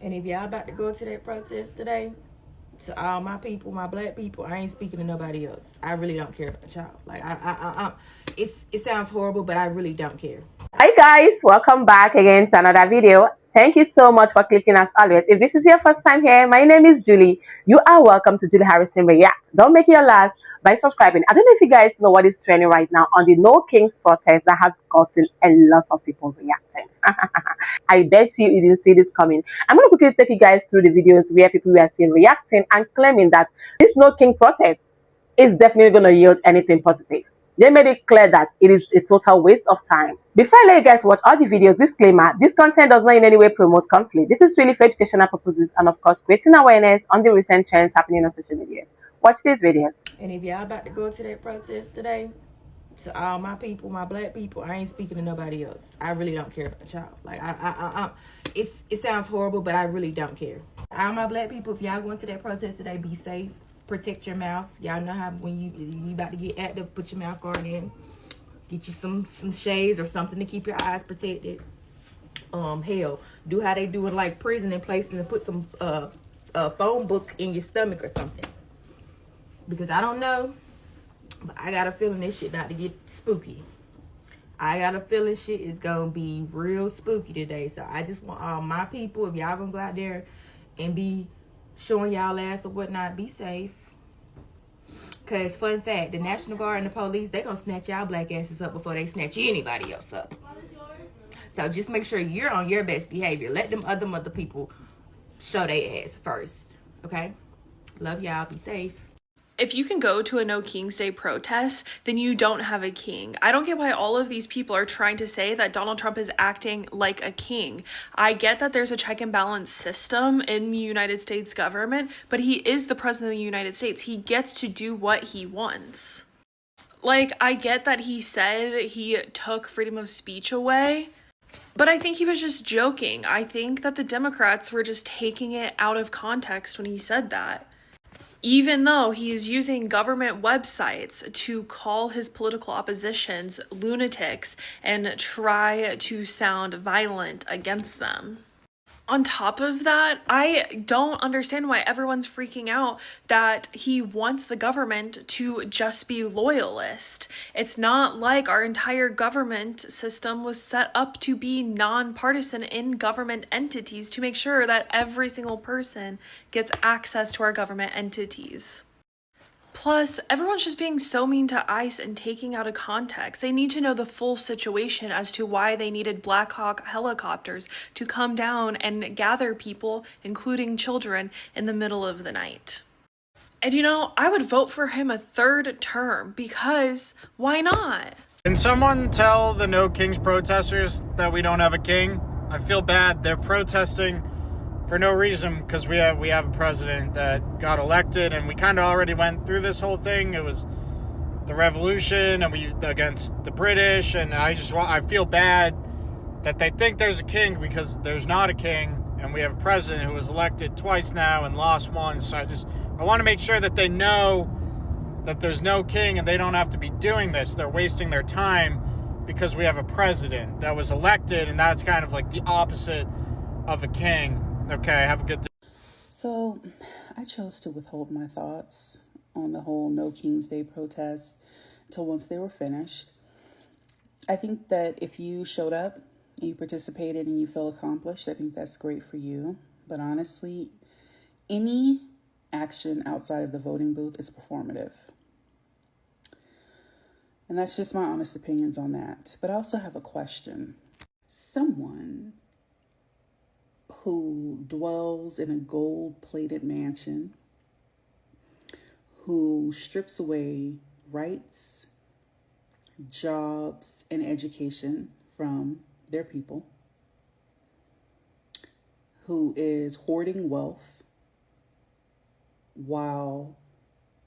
And if y'all about to go to that protest today, to all my people, my black people, I ain't speaking to nobody else. I really don't care about y'all. Like it sounds horrible, but I really don't care. Hi guys, welcome back again to another video. Thank you so much for clicking as always. If this is your first time here, my name is Julie. You are welcome to Julie Harrison React. Don't make it your last by subscribing. I don't know if you guys know what is trending right now on the No Kings protest that has gotten a lot of people reacting. I bet you didn't see this coming. I'm going to quickly take you guys through the videos where people were seen reacting and claiming that this No King protest is definitely going to yield anything positive. They made it clear that it is a total waste of time. Before I let you guys watch all the videos, disclaimer, this content does not in any way promote conflict. This is really for educational purposes and of course creating awareness on the recent trends happening on social medias. Watch these videos. And if y'all about to go to that protest today, to all my people, my black people, I ain't speaking to nobody else. I really don't care about y'all. Like it sounds horrible, but I really don't care. All my black people, if y'all going to that protest today, be safe. Protect your mouth. Y'all know how when you about to get active, put your mouth guard in. Get you some shades or something to keep your eyes protected. Hell, do how they do in like prison and places and put some phone book in your stomach or something. Because I don't know, but I got a feeling this shit about to get spooky. I got a feeling shit is gonna be real spooky today. So I just want all my people, if y'all gonna go out there and be showing y'all ass or whatnot, be safe. Cause fun fact, the National Guard and the police, they gonna snatch y'all black asses up before they snatch anybody else up. So just make sure you're on your best behavior. Let them other people show their ass first. Okay? Love y'all. Be safe. If you can go to a No King's Day protest, then you don't have a king. I don't get why all of these people are trying to say that Donald Trump is acting like a king. I get that there's a check and balance system in the United States government, but he is the president of the United States. He gets to do what he wants. Like, I get that he said he took freedom of speech away, but I think he was just joking. I think that the Democrats were just taking it out of context when he said that. Even though he is using government websites to call his political oppositions lunatics and try to sound violent against them. On top of that, I don't understand why everyone's freaking out that he wants the government to just be loyalist. It's not like our entire government system was set up to be nonpartisan in government entities to make sure that every single person gets access to our government entities. Plus, everyone's just being so mean to ICE and taking out of context. They need to know the full situation as to why they needed Black Hawk helicopters to come down and gather people, including children, in the middle of the night. And you know, I would vote for him a third term because why not? Can someone tell the No Kings protesters that we don't have a king? I feel bad. They're protesting for no reason because we have a president that got elected, and we kind of already went through this whole thing. It was the revolution and we against the British, and I feel bad that they think there's a king because there's not a king, and we have a president who was elected twice now and lost once. So I want to make sure that they know that there's no king and they don't have to be doing this. They're wasting their time because we have a president that was elected, and that's kind of like the opposite of a king. Okay, have a good day. So I chose to withhold my thoughts on the whole No King's Day protest until once they were finished. I think that if you showed up and you participated and you feel accomplished, I think that's great for you. But honestly, any action outside of the voting booth is performative. And that's just my honest opinions on that. But I also have a question. Someone who dwells in a gold-plated mansion, who strips away rights, jobs, and education from their people, who is hoarding wealth while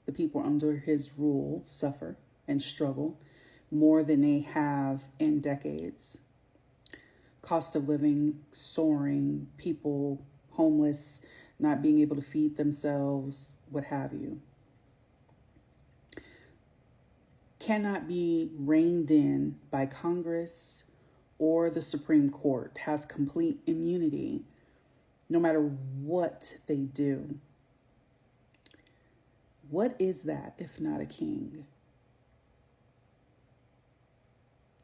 the people under his rule suffer and struggle more than they have in decades. Cost of living soaring, people homeless, not being able to feed themselves, what have you, cannot be reined in by Congress or the Supreme Court, has complete immunity no matter what they do. What is that if not a king?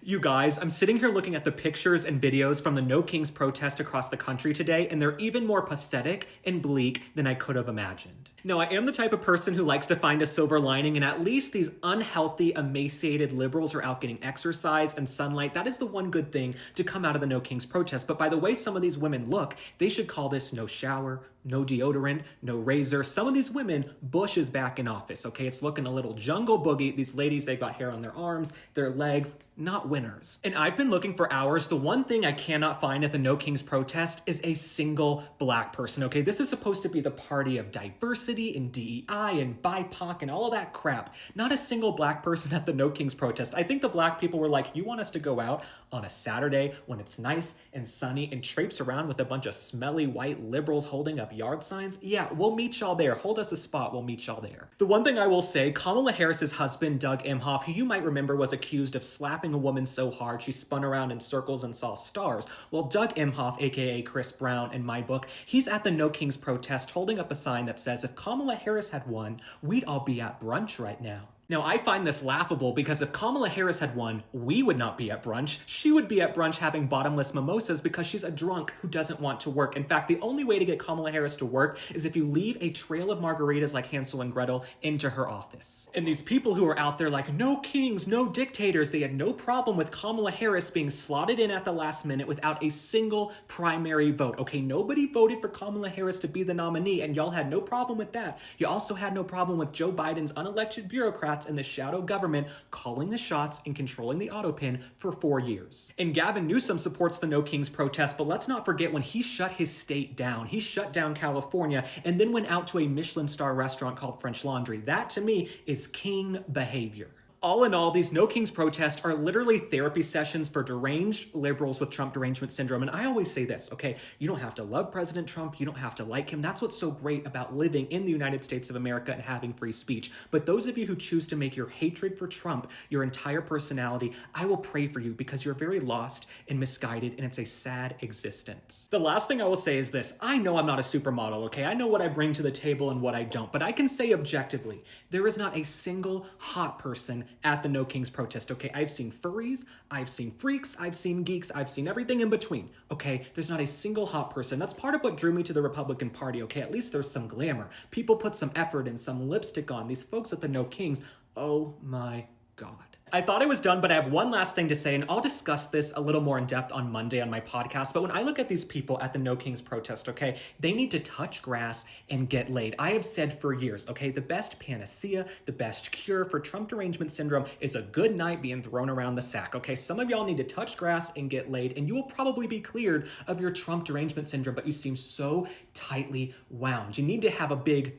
You guys, I'm sitting here looking at the pictures and videos from the No Kings protest across the country today, and they're even more pathetic and bleak than I could have imagined. Now, I am the type of person who likes to find a silver lining, and at least these unhealthy, emaciated liberals are out getting exercise and sunlight. That is the one good thing to come out of the No Kings protest. But by the way some of these women look, they should call this no shower, no deodorant, no razor. Some of these women, Bush is back in office, okay? It's looking a little jungle boogie. These ladies, they've got hair on their arms, their legs, not winners. And I've been looking for hours. The one thing I cannot find at the No Kings protest is a single black person, okay? This is supposed to be the party of diversity and DEI and BIPOC and all of that crap. Not a single black person at the No Kings protest. I think the black people were like, you want us to go out on a Saturday when it's nice and sunny and traipse around with a bunch of smelly white liberals holding up yard signs? Yeah, we'll meet y'all there. Hold us a spot, we'll meet y'all there. The one thing I will say, Kamala Harris's husband, Doug Emhoff, who you might remember was accused of slapping a woman so hard she spun around in circles and saw stars. Well, Doug Emhoff, aka Chris Brown in my book, he's at the No Kings protest holding up a sign that says, if Kamala Harris had won, we'd all be at brunch right now. Now, I find this laughable because if Kamala Harris had won, we would not be at brunch. She would be at brunch having bottomless mimosas because she's a drunk who doesn't want to work. In fact, the only way to get Kamala Harris to work is if you leave a trail of margaritas like Hansel and Gretel into her office. And these people who are out there like, no kings, no dictators, they had no problem with Kamala Harris being slotted in at the last minute without a single primary vote. Okay, nobody voted for Kamala Harris to be the nominee, and y'all had no problem with that. You also had no problem with Joe Biden's unelected bureaucrats and the shadow government calling the shots and controlling the autopin for 4 years. And Gavin Newsom supports the No Kings protest, but let's not forget when he shut his state down. He shut down California and then went out to a Michelin star restaurant called French Laundry. That to me is king behavior. All in all, these No Kings protests are literally therapy sessions for deranged liberals with Trump derangement syndrome. And I always say this, okay? You don't have to love President Trump. You don't have to like him. That's what's so great about living in the United States of America and having free speech. But those of you who choose to make your hatred for Trump your entire personality, I will pray for you because you're very lost and misguided, and it's a sad existence. The last thing I will say is this. I know I'm not a supermodel, okay? I know what I bring to the table and what I don't, but I can say objectively, there is not a single hot person at the No Kings protest, okay? I've seen furries, I've seen freaks, I've seen geeks, I've seen everything in between, okay? There's not a single hot person. That's part of what drew me to the Republican Party, okay? At least there's some glamour. People put some effort and some lipstick on. These folks at the No Kings, oh my God. I thought I was done, but I have one last thing to say, and I'll discuss this a little more in depth on Monday on my podcast. But when I look at these people at the No Kings protest, okay, they need to touch grass and get laid. I have said for years, okay, the best panacea, the best cure for Trump derangement syndrome is a good night being thrown around the sack, okay? Some of y'all need to touch grass and get laid, and you will probably be cleared of your Trump derangement syndrome, but you seem so tightly wound. You need to have a big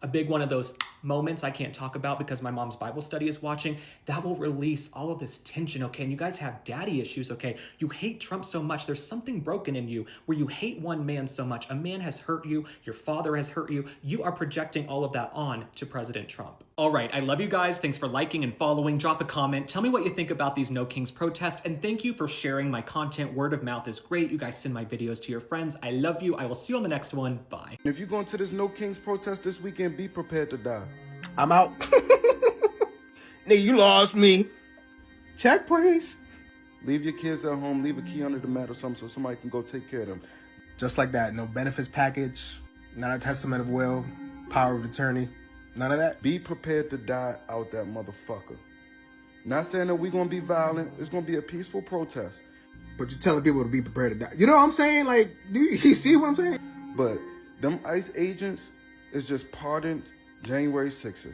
one of those moments I can't talk about because my mom's Bible study is watching, that will release all of this tension, okay? And you guys have daddy issues, okay? You hate Trump so much. There's something broken in you where you hate one man so much. A man has hurt you. Your father has hurt you. You are projecting all of that on to President Trump. All right, I love you guys. Thanks for liking and following. Drop a comment. Tell me what you think about these No Kings protests, and thank you for sharing my content. Word of mouth is great. You guys send my videos to your friends. I love you. I will see you on the next one. Bye. If you're going to this No Kings protest this weekend, be prepared to die. I'm out. Nigga, you lost me. Check, please. Leave your kids at home. Leave a key under the mat or something so somebody can go take care of them. Just like that. No benefits package. Not a testament of will. Power of attorney. None of that. Be prepared to die out that motherfucker. Not saying that we're going to be violent. It's going to be a peaceful protest. But you're telling people to be prepared to die. You know what I'm saying? Like, do you see what I'm saying? But them ICE agents is just pardoned January 6th.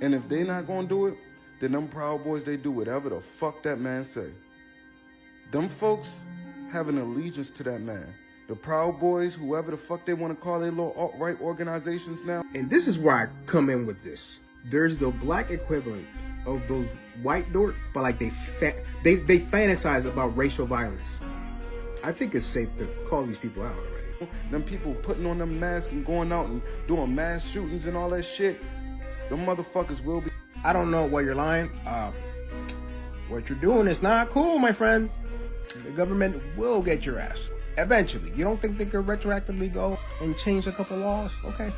And if they not going to do it, then them Proud Boys, they do whatever the fuck that man say. Them folks have an allegiance to that man. The Proud Boys, whoever the fuck they want to call their little alt-right organizations now. And this is where I come in with this. There's the black equivalent of those white dork, but like they fantasize about racial violence. I think it's safe to call these people out already. Them people putting on them masks and going out and doing mass shootings and all that shit. Them motherfuckers will be. I don't know why you're lying. What you're doing is not cool, my friend. The government will get your ass. Eventually. You don't think they could retroactively go and change a couple laws? Okay.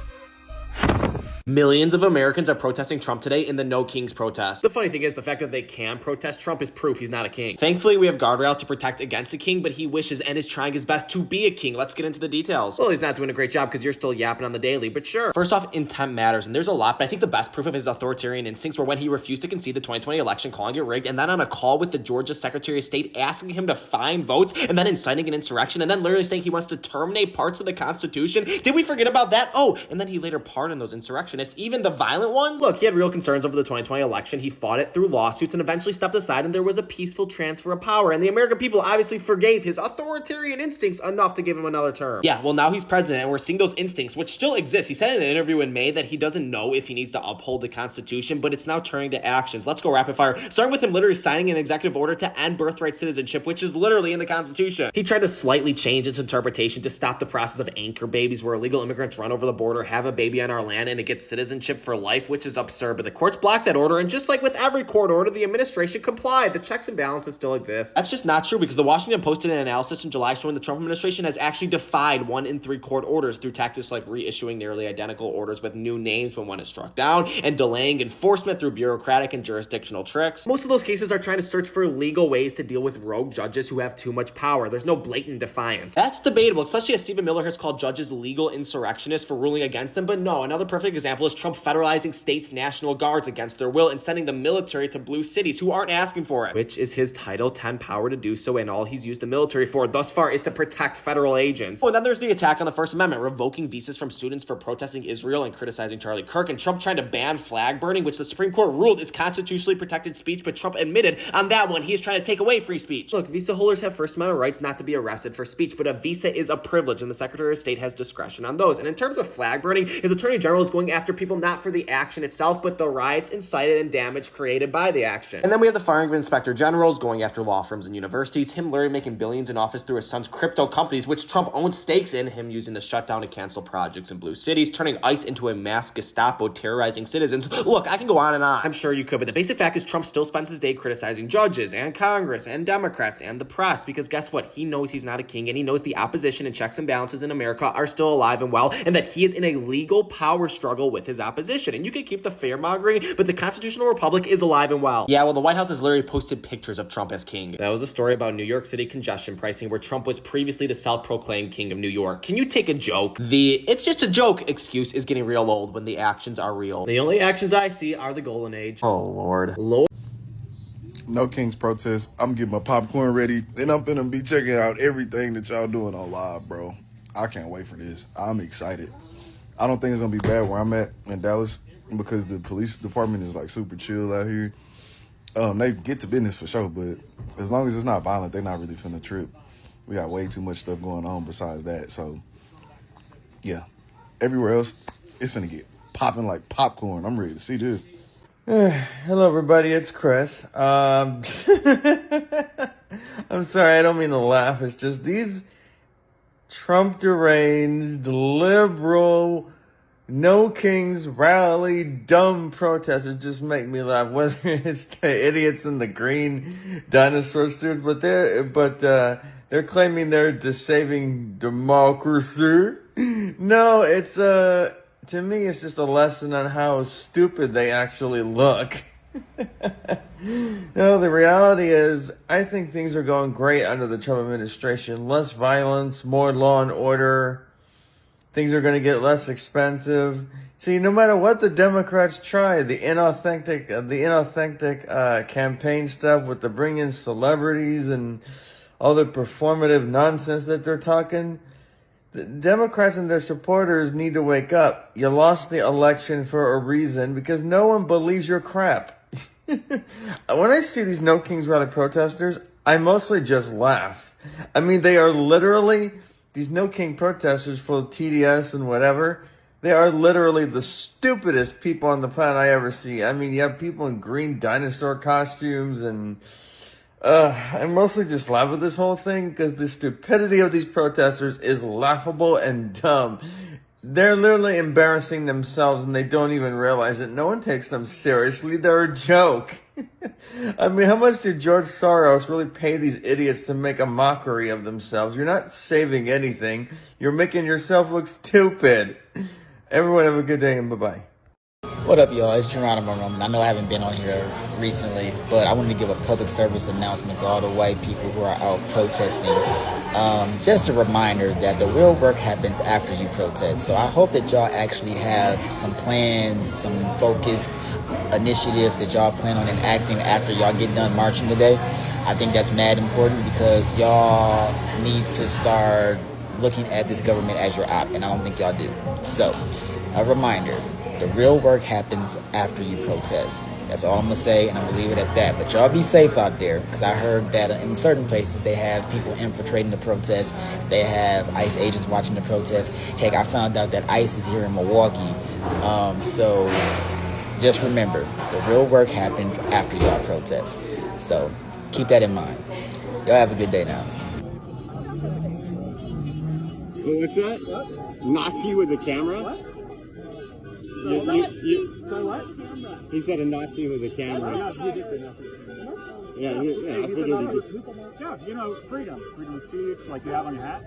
Millions of Americans are protesting Trump today in the No Kings protest. The funny thing is, the fact that they can protest Trump is proof he's not a king. Thankfully, we have guardrails to protect against a king, but he wishes and is trying his best to be a king. Let's get into the details. Well, he's not doing a great job because you're still yapping on the daily, but sure. First off, intent matters, and there's a lot, but I think the best proof of his authoritarian instincts were when he refused to concede the 2020 election, calling it rigged, and then on a call with the Georgia Secretary of State asking him to find votes, and then inciting an insurrection, and then literally saying he wants to terminate parts of the Constitution. Did we forget about that? Oh, and then he later pardoned those insurrectionists, even the violent ones. Look, he had real concerns over the 2020 election. He fought it through lawsuits and eventually stepped aside, and there was a peaceful transfer of power, and the American people obviously forgave his authoritarian instincts enough to give him another term. Yeah, well, now he's president, and we're seeing those instincts, which still exist. He said in an interview in May that he doesn't know if he needs to uphold the Constitution, but it's now turning to actions. Let's go rapid fire, starting with him literally signing an executive order to end birthright citizenship, which is literally in the Constitution. He tried to slightly change its interpretation to stop the process of anchor babies, where illegal immigrants run over the border, have a baby on our land, and it gets citizenship for life, which is absurd, but the courts blocked that order, and just like with every court order, the administration complied. The checks and balances still exist. That's just not true, because the Washington Post did an analysis in July showing the Trump administration has actually defied 1 in 3 court orders through tactics like reissuing nearly identical orders with new names when one is struck down, and delaying enforcement through bureaucratic and jurisdictional tricks. Most of those cases are trying to search for legal ways to deal with rogue judges who have too much power. There's no blatant defiance. That's debatable, especially as Stephen Miller has called judges legal insurrectionists for ruling against them, but no, another perfect example is Trump federalizing states' national guards against their will and sending the military to blue cities who aren't asking for it, which is his Title 10 power to do so, and all he's used the military for thus far is to protect federal agents. Oh, and then there's the attack on the First Amendment, revoking visas from students for protesting Israel and criticizing Charlie Kirk, and Trump trying to ban flag burning, which the Supreme Court ruled is constitutionally protected speech, but Trump admitted on that one he is trying to take away free speech. Look, visa holders have First Amendment rights not to be arrested for speech, but a visa is a privilege, and the Secretary of State has discretion on those. And in terms of flag burning, his Attorney General is going after people not for the action itself, but the riots incited and damage created by the action. And then we have the firing of inspector generals, going after law firms and universities, him literally making billions in office through his son's crypto companies, which Trump owns stakes in, him using the shutdown to cancel projects in blue cities, turning ICE into a mass Gestapo terrorizing citizens. Look, I can go on and on. I'm sure you could, but the basic fact is Trump still spends his day criticizing judges and Congress and Democrats and the press, because guess what? He knows he's not a king, and he knows the opposition and checks and balances in America are still alive and well, and that he is in a legal power struggle with his opposition. And you can keep the fear-mongering, but the constitutional republic is alive and well. Yeah, well, the White House has literally posted pictures of Trump as king. That was a story about New York City congestion pricing, where Trump was previously the self-proclaimed king of New York. Can you take a joke? The "it's just a joke" excuse is getting real old when the actions are real. The only actions I see are the golden age. Oh, Lord. No Kings protest. I'm getting my popcorn ready, and I'm finna be checking out everything that y'all doing on live, bro. I can't wait for this. I'm excited. I don't think it's gonna be bad where I'm at in Dallas, because the police department is like super chill out here. They get to business for sure, but as long as it's not violent, they're not really finna trip. We got way too much stuff going on besides that, so yeah. Everywhere else, it's finna get popping like popcorn. I'm ready to see this. Hello, everybody. It's Chris. I'm sorry, I don't mean to laugh. It's just these Trump deranged, liberal, no kings rally, dumb protesters just make me laugh. Whether it's the idiots in the green dinosaur suits, but they're claiming they're just saving democracy. No, it's to me, it's just a lesson on how stupid they actually look. No, the reality is, I think things are going great under the Trump administration. Less violence, more law and order. Things are going to get less expensive. See, no matter what the Democrats try, the inauthentic campaign stuff with the bring-in celebrities and all the performative nonsense that they're talking, the Democrats and their supporters need to wake up. You lost the election for a reason, because no one believes your crap. When I see these No Kings rally protesters, I mostly just laugh. I mean, they are literally, these No King protesters full of TDS and whatever, they are literally the stupidest people on the planet I ever see. I mean, you have people in green dinosaur costumes, and I mostly just laugh at this whole thing because the stupidity of these protesters is laughable and dumb. They're literally embarrassing themselves and they don't even realize it. No one takes them seriously. They're a joke. I mean, how much did George Soros really pay these idiots to make a mockery of themselves? You're not saving anything. You're making yourself look stupid. Everyone have a good day and bye-bye. What up, y'all? It's Geronimo Roman. I know I haven't been on here recently, but I wanted to give a public service announcement to all the white people who are out protesting. Just a reminder that the real work happens after you protest. So I hope that y'all actually have some plans, some focused initiatives that y'all plan on enacting after y'all get done marching today. I think that's mad important because y'all need to start looking at this government as your op, and I don't think y'all do. So, a reminder. The real work happens after you protest. That's all I'm going to say, and I'm going to leave it at that. But y'all be safe out there, because I heard that in certain places they have people infiltrating the protest. They have ICE agents watching the protest. Heck, I found out that ICE is here in Milwaukee. So just remember, the real work happens after y'all protest. So keep that in mind. Y'all have a good day now. What's that? Nazi with a camera? What? So what? He said a Nazi with a camera. Yeah, I figured yeah, you know, freedom of speech, like you have on your hat.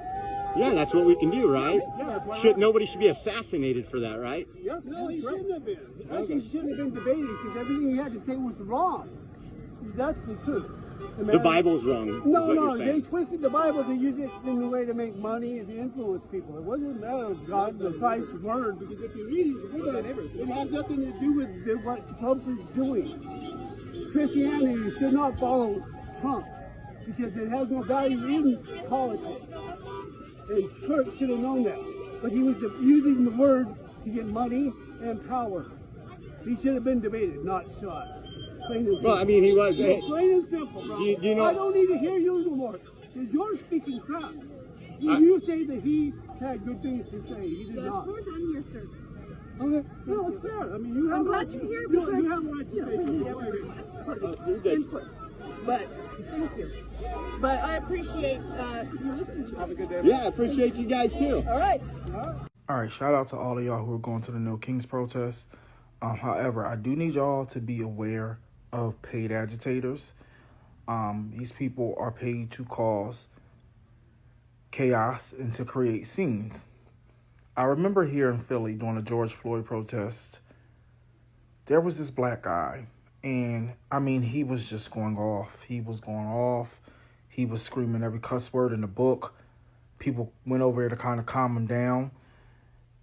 Yeah, that's what we can do, right? Yeah, that's why. Nobody should be assassinated for that, right? Yeah, no, he shouldn't have been. Actually, he shouldn't have been debated because everything he had to say was wrong. That's the truth. The Bible's wrong. No, they twisted the Bible to use it in a way to make money and to influence people. It wasn't that of God, the Christ's word, because if you read it has nothing to do with what Trump is doing. Christianity should not follow Trump because it has no value in politics. And Kurt should have known that. But he was using the word to get money and power. He should have been debated, not shot. Well, I mean, he was. Plain and simple, bro. You know, I don't need to hear you anymore because you're speaking crap. You say that he had good things to say. He did not. We're done here, sir. Okay. No, it's fair. I mean, you have. I'm glad you're here because you have a right to say input. But thank you. But I appreciate you listening to us. Have a good day. Yeah, I appreciate you guys too. All right. All right. Shout out to all of y'all who are going to the No Kings protest. However, I do need y'all to be aware of paid agitators. These people are paid to cause chaos and to create scenes. I remember here in Philly during the George Floyd protest, there was this black guy, and I mean, he was just going off. He was going off. He was screaming every cuss word in the book. People went over there to kind of calm him down,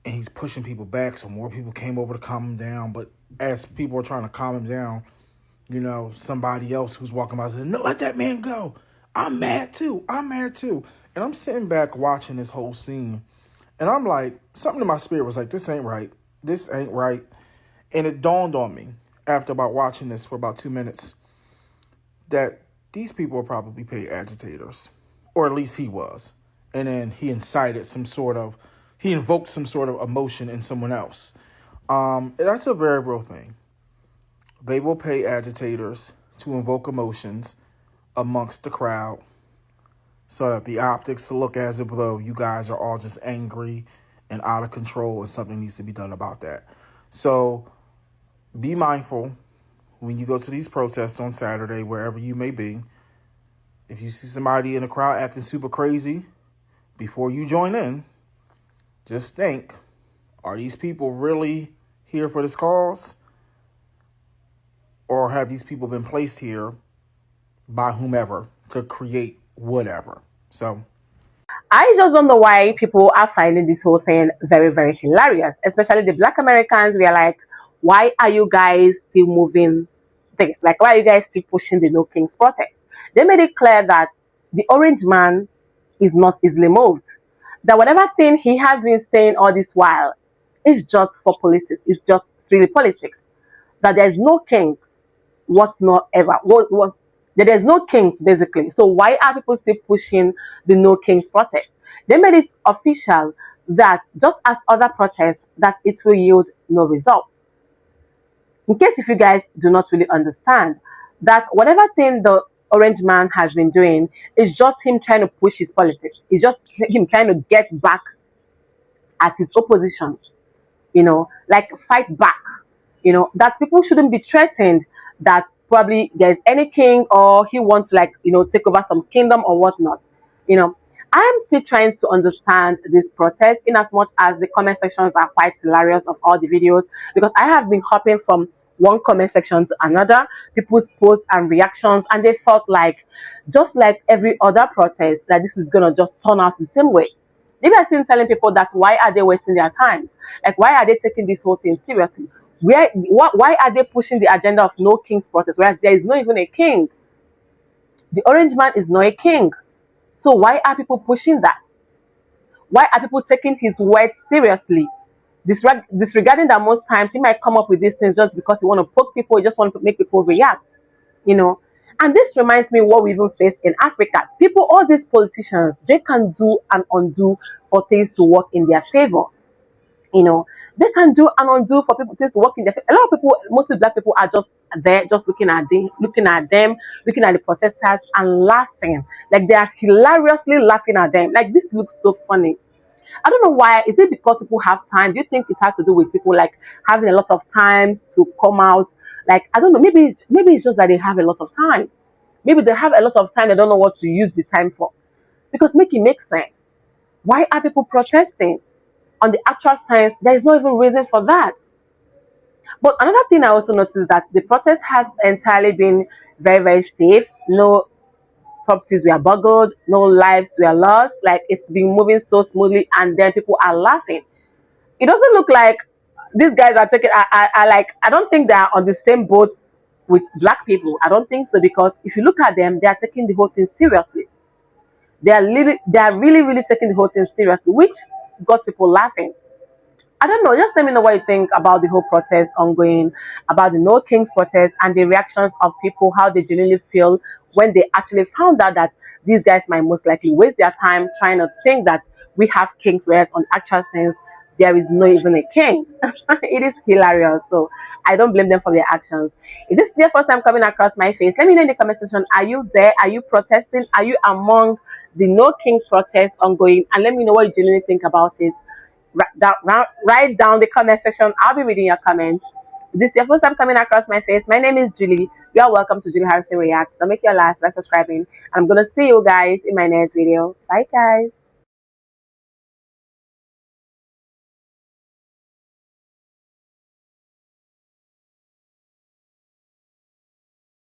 and he's pushing people back, so more people came over to calm him down. But as people were trying to calm him down, you know, somebody else who's walking by said, "No, let that man go. I'm mad too. I'm mad too." And I'm sitting back watching this whole scene, and I'm like, something in my spirit was like, this ain't right. This ain't right. And it dawned on me after about watching this for about 2 minutes that these people are probably paid agitators, or at least he was. And then he invoked some sort of emotion in someone else. That's a very real thing. They will pay agitators to invoke emotions amongst the crowd so that the optics look as if though you guys are all just angry and out of control and something needs to be done about that. So be mindful when you go to these protests on Saturday, wherever you may be. If you see somebody in the crowd acting super crazy, before you join in, just think, are these people really here for this cause? Or have these people been placed here by whomever to create whatever? So I just don't know why people are finding this whole thing very, very hilarious. Especially the Black Americans. We are like, why are you guys still moving things? Like, why are you guys still pushing the No Kings protest? They made it clear that the orange man is not easily moved. That whatever thing he has been saying all this while is just for politics. It's just really politics. That there's no kings whatsoever. There's no kings, basically. So why are people still pushing the No Kings protest? They made it official that just as other protests, that it will yield no result. In case if you guys do not really understand, that whatever thing the orange man has been doing is just him trying to push his politics. It's just him trying to get back at his opposition, like fight back, that people shouldn't be threatened that probably there's any king or he wants to take over some kingdom or whatnot. I am still trying to understand this protest in as much as the comment sections are quite hilarious of all the videos, because I have been hopping from one comment section to another, people's posts and reactions, and they felt like, just like every other protest, that this is going to just turn out the same way. Maybe I still telling people that why are they wasting their times? Like, why are they taking this whole thing seriously? Why are they pushing the agenda of no king's protest, whereas there is not even a king? The orange man is not a king. So why are people pushing that? Why are people taking his words seriously? Disregarding that most times he might come up with these things just because he want to poke people, he just want to make people react, And this reminds me what we even face in Africa. People, all these politicians, they can do and undo for things to work in their favor. They can do and undo for people things to work in their favor. A lot of people, mostly black people, are just there, just looking at them, looking at the protesters and laughing. Like, they are hilariously laughing at them. Like, this looks so funny. I don't know why. Is it because people have time? Do you think it has to do with people like having a lot of time to come out? Like, I don't know. Maybe it's just that they have a lot of time. Maybe they have a lot of time. They don't know what to use the time for. Because make it make sense. Why are people protesting? On the actual science, there is no even reason for that. But another thing I also noticed that the protest has entirely been very, very safe. No properties were burgled, no lives were lost. Like, it's been moving so smoothly, and then people are laughing. It doesn't look like these guys are taking. I don't think they are on the same boat with black people. I don't think so, because if you look at them, they are taking the whole thing seriously. They are really, really taking the whole thing seriously, which got people laughing. I don't know. Just let me know what you think about the whole protest ongoing, about the No Kings protest, and the reactions of people, how they genuinely feel when they actually found out that these guys might most likely waste their time trying to think that we have kings, whereas on actual sense, there is not even a king. It is hilarious. So I don't blame them for their actions. If this is your first time coming across my face, let me know in the comment section. Are you there? Are you protesting? Are you among the No King protest ongoing? And let me know what you genuinely think about it. Write down the comment section. I'll be reading your comments. If this is your first time coming across my face, my name is Julie. You are welcome to Julie Harrison Reacts. So make your last by subscribing. And I'm going to see you guys in my next video. Bye, guys.